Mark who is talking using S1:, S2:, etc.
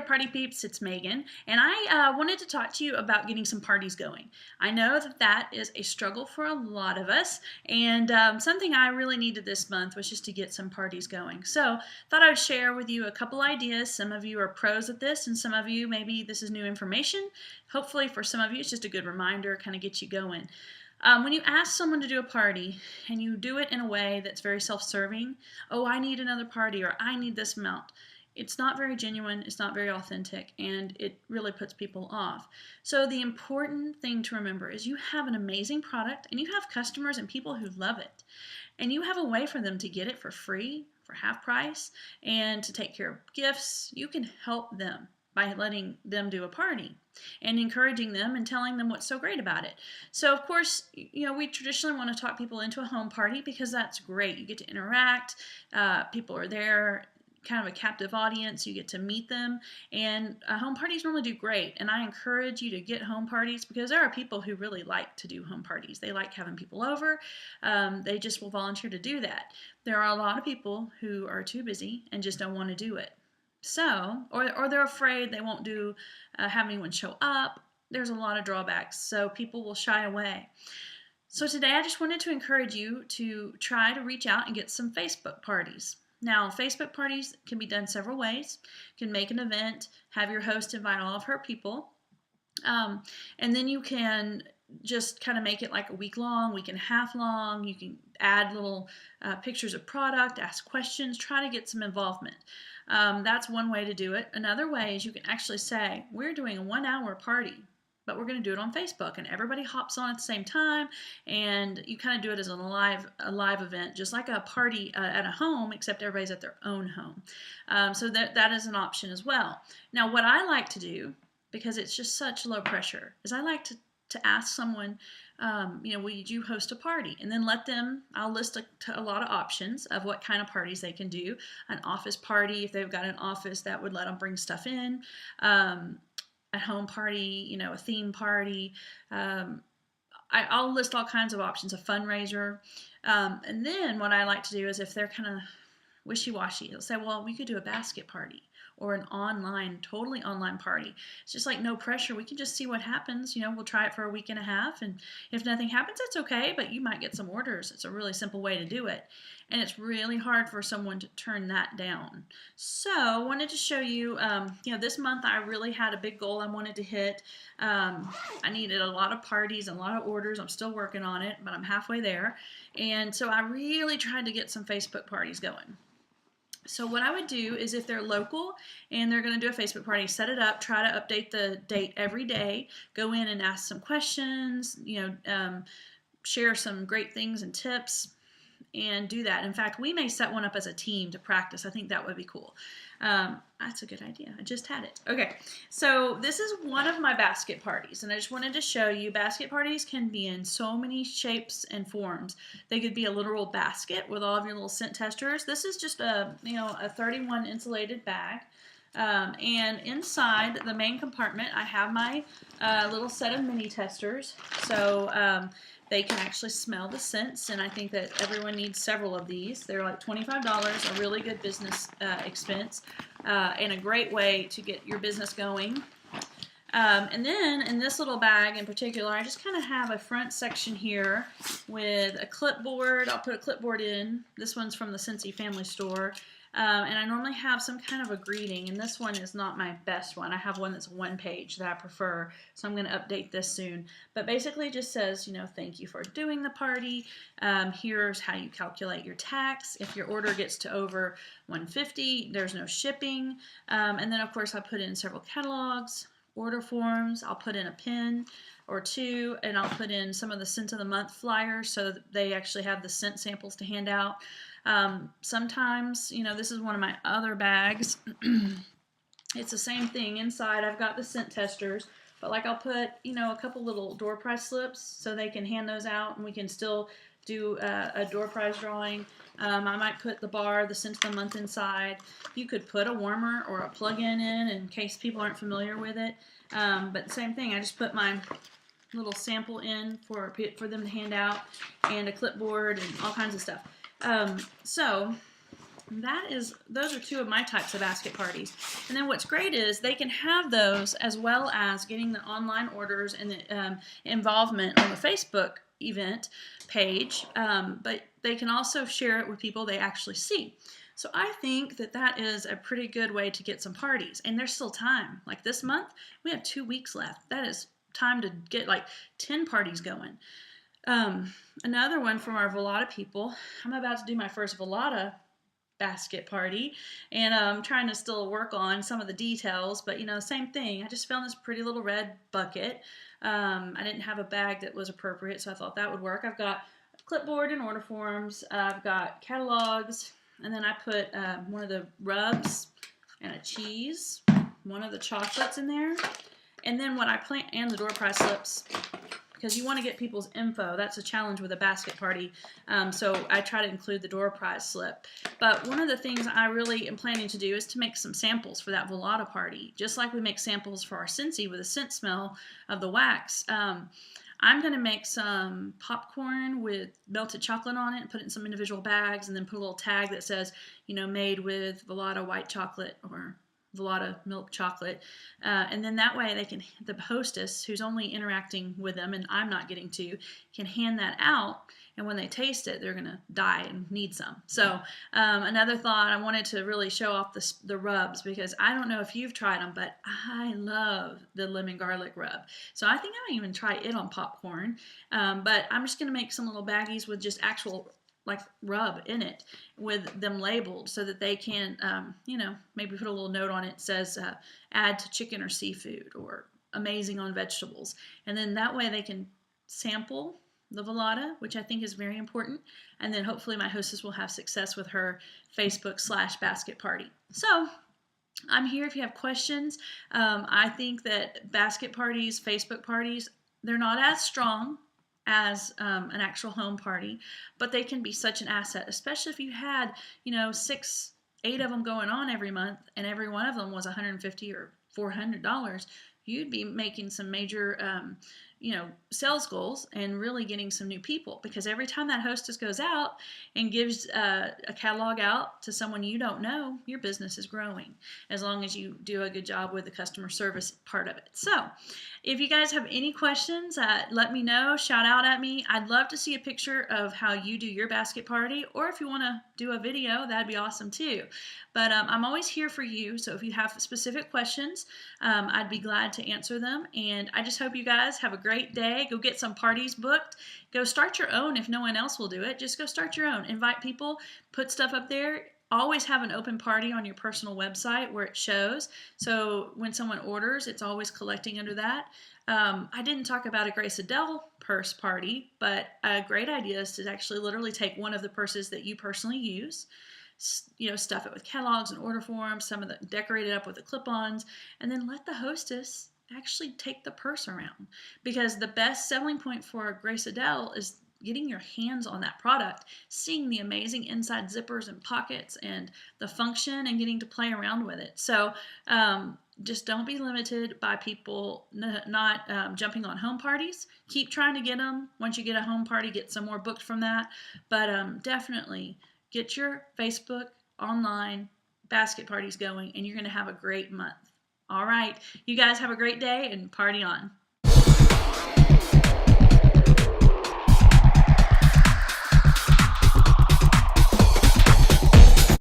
S1: there, party peeps, it's Megan, and I wanted to talk to you about getting some parties going. I know that that is a struggle for a lot of us, and something I really needed this month was just to get some parties going. So thought I would share with you a couple ideas. Some of you are pros at this, and some of you, maybe this is new information. Hopefully for some of you, it's just a good reminder, kind of get you going. When you ask someone to do a party and you do it in a way that's very self-serving, oh, I need another party, or I need this amount, it's not very genuine, it's not very authentic, and it really puts people off. So the important thing to remember is you have an amazing product and you have customers and people who love it. And you have a way for them to get it for free, for half price, and to take care of gifts. You can help them by letting them do a party and encouraging them and telling them what's so great about it. So of course, we traditionally want to talk people into a home party because that's great. You get to interact, people are there, kind of a captive audience, you get to meet them, and home parties normally do great. And I encourage you to get home parties because there are people who really like to do home parties. They like having people over. They just will volunteer to do that. There are a lot of people who are too busy and just don't want to do it. So, or they're afraid they won't have anyone show up. There's a lot of drawbacks, so people will shy away. So today I just wanted to encourage you to try to reach out and get some Facebook parties. Now, Facebook parties can be done several ways. You can make an event, have your host invite all of her people, and then you can just kind of make it like a week long, week and a half long. You can add little pictures of product, ask questions, try to get some involvement. That's one way to do it. Another way is you can actually say, we're doing a 1-hour party, but we're going to do it on Facebook, and everybody hops on at the same time, and you kind of do it as a live event, just like a party at a home, except everybody's at their own home. So that is an option as well. Now, what I like to do, because it's just such low pressure, is I like to ask someone, will you host a party? And then I'll list a lot of options of what kind of parties they can do. An office party, if they've got an office that would let them bring stuff in. A home party, a theme party. I'll list all kinds of options, a fundraiser. And then what I like to do is if they're kind of wishy-washy, they'll say, well, we could do a basket party or an totally online party. It's just like no pressure. We can just see what happens. We'll try it for a week and a half, and if nothing happens, it's okay, but you might get some orders. It's a really simple way to do it, and it's really hard for someone to turn that down. So I wanted to show you, this month I really had a big goal I wanted to hit. I needed a lot of parties and a lot of orders. I'm still working on it, but I'm halfway there, and so I really tried to get some Facebook parties going. So what I would do is if they're local and they're going to do a Facebook party, set it up, try to update the date every day, go in and ask some questions, share some great things and tips, and do that. In fact, we may set one up as a team to practice. I think that would be cool. That's a good idea. I just had it. Okay, so this is one of my basket parties, and I just wanted to show you basket parties can be in so many shapes and forms. They could be a literal basket with all of your little scent testers. This is just a 31 insulated bag. And inside the main compartment, I have my little set of mini testers. So they can actually smell the scents, and I think that everyone needs several of these. They're like $25, a really good business expense, and a great way to get your business going. And then in this little bag in particular, I just kind of have a front section here with a clipboard. I'll put a clipboard in. This one's from the Scentsy Family Store. And I normally have some kind of a greeting, and this one is not my best one. I have one that's one page that I prefer, so I'm going to update this soon. But basically it just says, thank you for doing the party. Here's how you calculate your tax. If your order gets to over $150, there's no shipping. And then, of course, I put in several catalogs, order forms. I'll put in a pin or two, and I'll put in some of the scent of the month flyers so that they actually have the scent samples to hand out. Sometimes, this is one of my other bags. It's the same thing. Inside I've got the scent testers, but like I'll put, a couple little door prize slips so they can hand those out, and we can still do a door prize drawing. I might put the scent of the month inside. You could put a warmer or a plug-in in case people aren't familiar with it. But same thing, I just put my little sample in for them to hand out, and a clipboard and all kinds of stuff. So Those are two of my types of basket parties. And then what's great is they can have those as well as getting the online orders and the involvement on the Facebook event page, but they can also share it with people they actually see. So I think that that is a pretty good way to get some parties. And there's still time. Like this month, we have 2 weeks left. That is time to get like 10 parties going. Another one from our Volata people, I'm about to do my first Volata basket party, and I'm trying to still work on some of the details, but same thing. I just found this pretty little red bucket. I didn't have a bag that was appropriate, so I thought that would work. I've got a clipboard and order forms, I've got catalogs, and then I put one of the rubs and a cheese, one of the chocolates in there, and then what I plan, and the door prize slips, because you want to get people's info. That's a challenge with a basket party. So I try to include the door prize slip. But one of the things I really am planning to do is to make some samples for that Volata party. Just like we make samples for our Scentsy with a scent smell of the wax. I'm going to make some popcorn with melted chocolate on it and put it in some individual bags, and then put a little tag that says, made with Volata white chocolate or Volata milk chocolate, and then that way the hostess who's only interacting with them and I'm not getting to, can hand that out, and when they taste it they're gonna die and need some. So another thought, I wanted to really show off the rubs, because I don't know if you've tried them, but I love the lemon garlic rub. So I think I might even try it on popcorn, but I'm just gonna make some little baggies with just actual rub in it with them labeled, so that they can maybe put a little note on it that says add to chicken or seafood, or amazing on vegetables, and then that way they can sample the Volata, which I think is very important, and then hopefully my hostess will have success with her Facebook/basket party. So I'm here if you have questions. I think that basket parties, Facebook parties, they're not as strong as an actual home party, but they can be such an asset, especially if you had 6, 8 of them going on every month, and every one of them was $150 or $400. You'd be making some major sales goals and really getting some new people, because every time that hostess goes out and gives a catalog out to someone you don't know, your business is growing, as long as you do a good job with the customer service part of it. So if you guys have any questions, let me know, shout out at me. I'd love to see a picture of how you do your basket party, or if you want to do a video, that'd be awesome too. But I'm always here for you, so if you have specific questions, I'd be glad to answer them. And I just hope you guys have a great day. Go get some parties booked. Go start your own if no one else will do it. Just go start your own. Invite people, put stuff up there. Always have an open party on your personal website where it shows. So when someone orders, it's always collecting under that. I didn't talk about a Grace Adele purse party, but a great idea is to actually literally take one of the purses that you personally use, stuff it with catalogs and order forms, some of the decorate it up with the clip-ons, and then let the hostess actually take the purse around. Because the best selling point for Grace Adele is getting your hands on that product, seeing the amazing inside zippers and pockets and the function, and getting to play around with it. So just don't be limited by people not jumping on home parties. Keep trying to get them. Once you get a home party, get some more booked from that. But definitely get your Facebook online basket parties going, and you're going to have a great month. All right. You guys have a great day and party on.